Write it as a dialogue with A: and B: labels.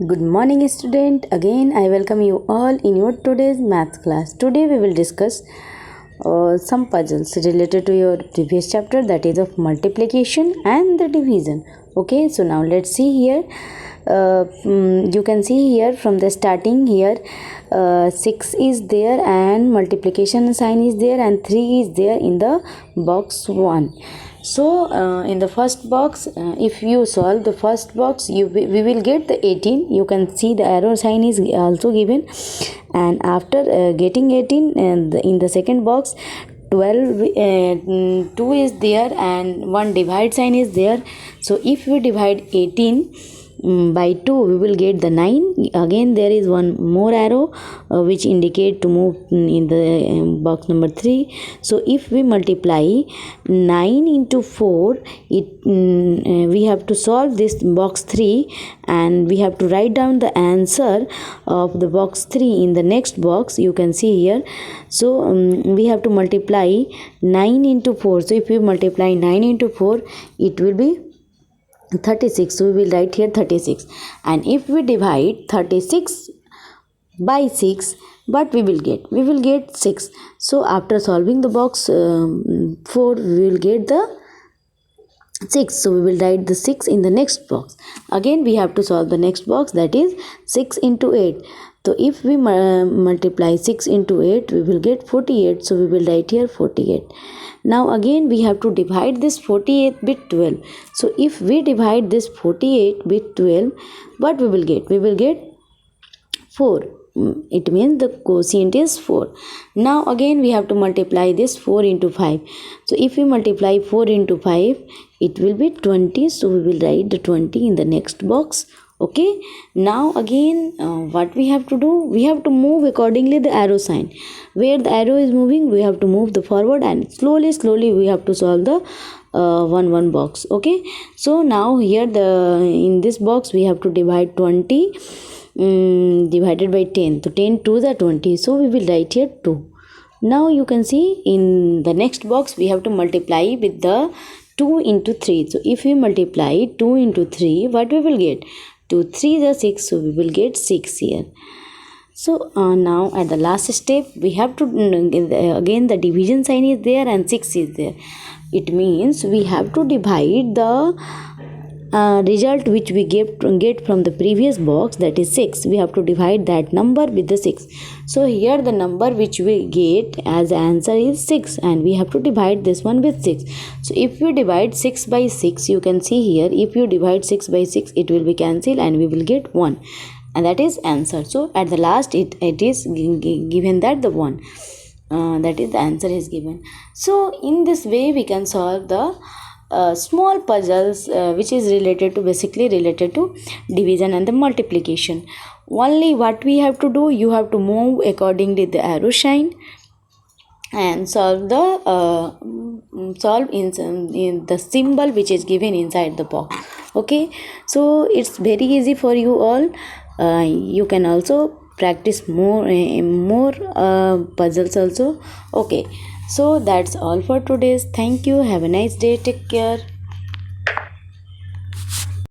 A: Good morning, student. Again, I welcome you all in your today's math class. Today, we will discuss some puzzles related to your previous chapter, that is of multiplication and the division. Okay, so now let's see here. You can see here from the starting here, 6 is there and multiplication sign is there and 3 is there in the box 1. So in the first box, if you solve the first box, we will get the 18. You can see the arrow sign is also given, and after getting 18, in the second box 12, 2 is there and one divide sign is there. So if we divide 18 by 2, we will get the 9. Again there is one more arrow which indicate to move in the box number 3. So if we multiply 9 into 4, we have to solve this box 3 and we have to write down the answer of the box 3 in the next box. You can see here. So we have to multiply 9 into 4. So if we multiply 9 into 4, it will be 36. So we will write here 36, and if we divide 36 by 6, what we will get 6. So after solving the box 4, we will get the 6. So we will write the 6 in the next box. Again we have to solve the next box, that is 6 into 8. So if we multiply 6 into 8, we will get 48. So we will write here 48. Now again we have to divide this 48 with 12. So if we divide this 48 with 12, what we will get? We will get 4. It means the quotient is 4. Now again we have to multiply this 4 into 5. So if we multiply 4 into 5, it will be 20. So we will write the 20 in the next box. Okay, now again what we have to do, we have to move accordingly the arrow sign. Where the arrow is moving, we have to move the forward, and slowly we have to solve the one box. Okay, so now here in this box we have to divide 20 divided by 10. So 10 to the 20. So we will write here 2. Now you can see in the next box we have to multiply with the 2 into 3. So if we multiply 2 into 3, what we will get? 2 3 is 6, so we will get 6 here. So now at the last step we have to again the division sign is there and 6 is there. It means we have to divide the result which we get from the previous box, that is 6. We have to divide that number with the 6. So here the number which we get as answer is 6, and we have to divide this one with 6. So if we divide 6 by 6, you can see here, if you divide 6 by 6, it will be cancelled and we will get 1, and that is answer. So at the last it is given that the 1, that is the answer is given. So in this way we can solve the small puzzles which is basically related to division and the multiplication. Only what we have to do, you have to move accordingly the arrow sign and solve in the symbol which is given inside the box. Okay, so it's very easy for you all. You can also practice more puzzles also. Okay, so that's all for today's. Thank you. Have a nice day. Take care.